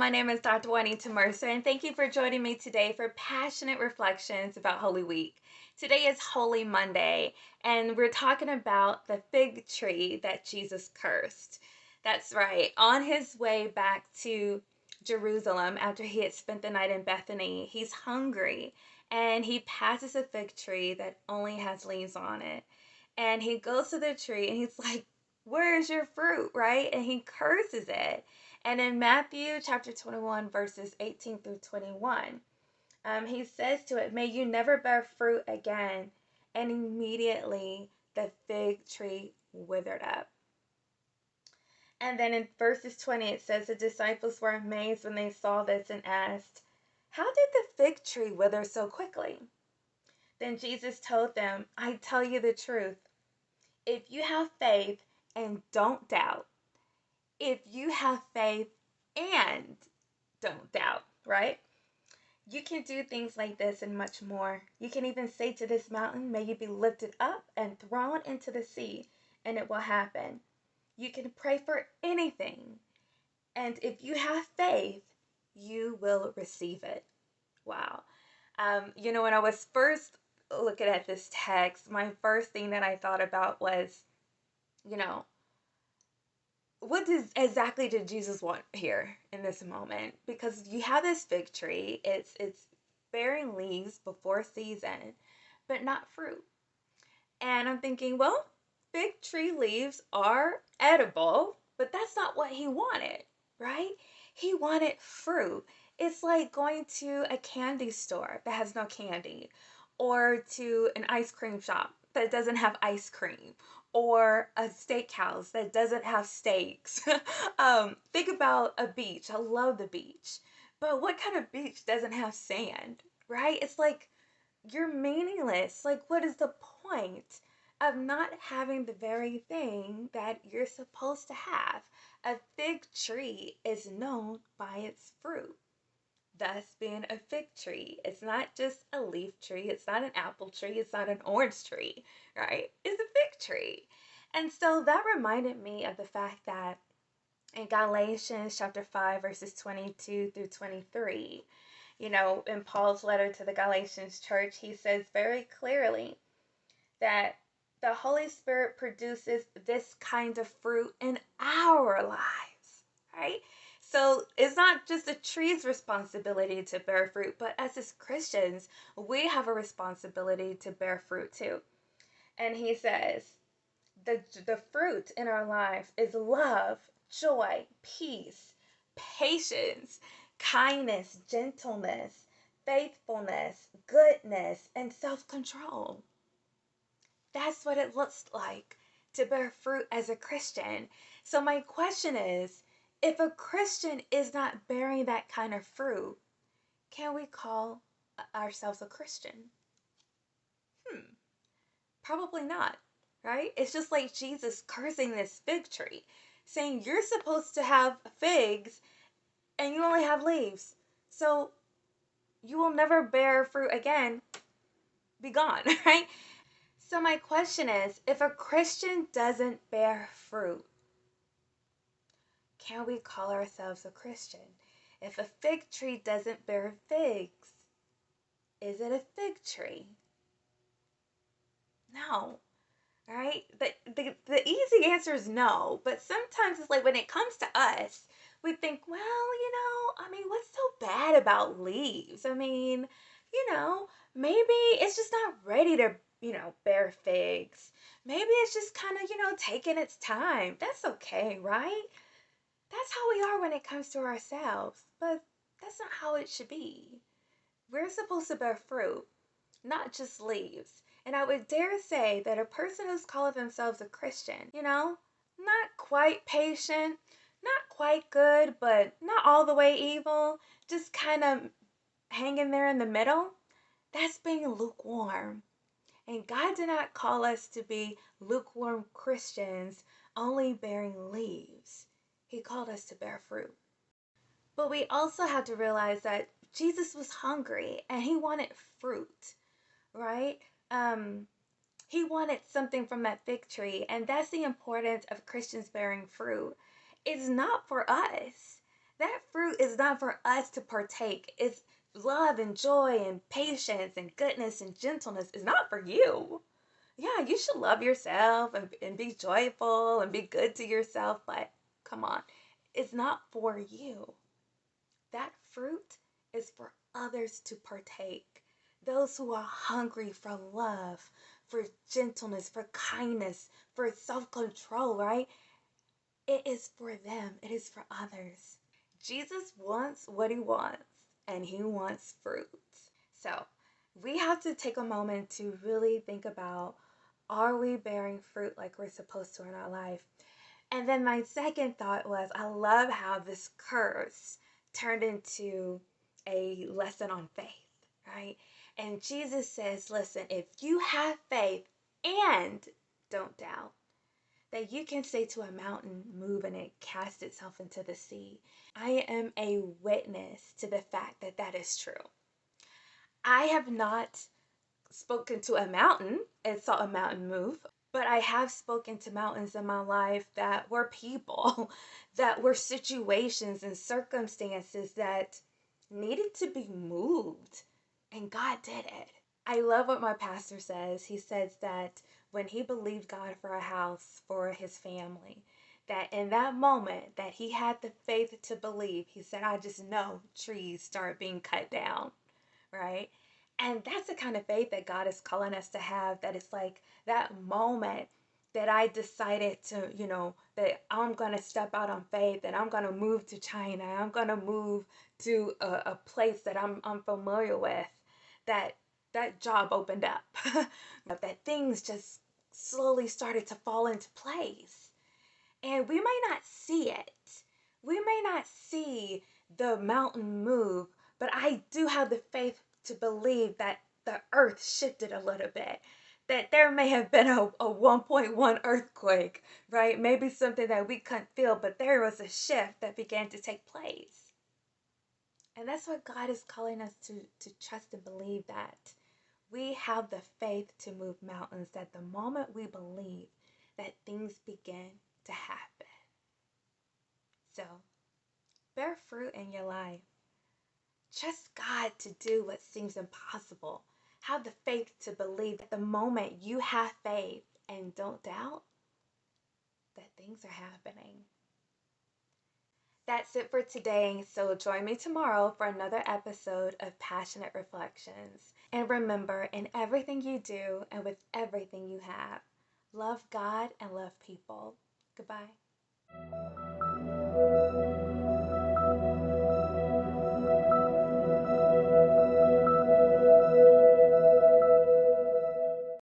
My name is Dr. Wanita Mercer, and thank you for joining me today for passionate reflections about Holy Week. Today is Holy Monday, and we're talking about the fig tree that Jesus cursed. That's right. On his way back to Jerusalem after he had spent the night in Bethany, he's hungry, and he passes a fig tree that only has leaves on it. And he goes to the tree and he's like, "Where's your fruit?" Right? And he curses it. And in Matthew chapter 21, verses 18 through 21, he says to it, "May you never bear fruit again." And immediately the fig tree withered up. And then in verses 20, it says, "The disciples were amazed when they saw this and asked, 'How did the fig tree wither so quickly?' Then Jesus told them, 'I tell you the truth. If you have faith and don't doubt, if you have faith and don't doubt, right? You can do things like this and much more. You can even say to this mountain, may you be lifted up and thrown into the sea, and it will happen. You can pray for anything, and if you have faith, you will receive it." Wow. When I was first looking at this text, my first thing that I thought about was, you know, exactly did Jesus want here in this moment? Because you have this fig tree, it's bearing leaves before season, but not fruit. And I'm thinking, well, fig tree leaves are edible, but that's not what he wanted, right? He wanted fruit. It's like going to a candy store that has no candy, or to an ice cream shop that doesn't have ice cream, or a steakhouse that doesn't have steaks. Think about a beach. I love the beach. But what kind of beach doesn't have sand, right? It's like you're meaningless. Like, what is the point of not having the very thing that you're supposed to have? A fig tree is known by its fruit, thus being a fig tree. It's not just a leaf tree, it's not an apple tree, it's not an orange tree, right? It's a fig tree. And so that reminded me of the fact that in Galatians chapter 5, verses 22 through 23, in Paul's letter to the Galatians church, he says very clearly that the Holy Spirit produces this kind of fruit in our lives, right? So it's not just a tree's responsibility to bear fruit, but us as Christians, we have a responsibility to bear fruit too. And he says, the fruit in our lives is love, joy, peace, patience, kindness, gentleness, faithfulness, goodness, and self-control. That's what it looks like to bear fruit as a Christian. So my question is, if a Christian is not bearing that kind of fruit, can we call ourselves a Christian? Probably not, right? It's just like Jesus cursing this fig tree, saying you're supposed to have figs and you only have leaves. So you will never bear fruit again. Be gone, right? So my question is, if a Christian doesn't bear fruit, can we call ourselves a Christian? If a fig tree doesn't bear figs, is it a fig tree? No. Right? The easy answer is no, but sometimes it's like when it comes to us, we think, well, what's so bad about leaves? Maybe it's just not ready to, bear figs. Maybe it's just kind of, taking its time. That's okay, right? That's how we are when it comes to ourselves, but that's not how it should be. We're supposed to bear fruit, not just leaves. And I would dare say that a person who's calling themselves a Christian, not quite patient, not quite good, but not all the way evil, just kind of hanging there in the middle, that's being lukewarm. And God did not call us to be lukewarm Christians only bearing leaves. He called us to bear fruit. But we also have to realize that Jesus was hungry and he wanted fruit, right? He wanted something from that fig tree, and that's the importance of Christians bearing fruit. It's not for us. That fruit is not for us to partake. It's love and joy and patience and goodness and gentleness. It's not for you. Yeah, you should love yourself and be joyful and be good to yourself, but come on, it's not for you. That fruit is for others to partake. Those who are hungry for love, for gentleness, for kindness, for self control, right? It is for them, it is for others. Jesus wants what he wants, and he wants fruit. So we have to take a moment to really think about, are we bearing fruit like we're supposed to in our life? And then my second thought was, I love how this curse turned into a lesson on faith, right? And Jesus says, listen, if you have faith and don't doubt, that you can say to a mountain, move, and it cast itself into the sea. I am a witness to the fact that that is true. I have not spoken to a mountain and saw a mountain move, but I have spoken to mountains in my life that were people, that were situations and circumstances that needed to be moved, and God did it. I love what my pastor says. He says that when he believed God for a house for his family, that in that moment that he had the faith to believe, he said, I just know trees start being cut down, right? And that's the kind of faith that God is calling us to have, that it's like that moment that I decided to, that I'm going to step out on faith and I'm going to move to China. I'm going to move to a place that I'm familiar with, that that job opened up, that things just slowly started to fall into place. And we may not see it. We may not see the mountain move, but I do have the faith to believe that the earth shifted a little bit. That there may have been a 1.1 earthquake, right? Maybe something that we couldn't feel, but there was a shift that began to take place. And that's what God is calling us to trust and believe, that we have the faith to move mountains, that the moment we believe, that things begin to happen. So, bear fruit in your life. Trust God to do what seems impossible. Have the faith to believe that the moment you have faith and don't doubt, that things are happening. That's it for today. So join me tomorrow for another episode of Passionate Reflections. And remember, in everything you do and with everything you have, love God and love people. Goodbye.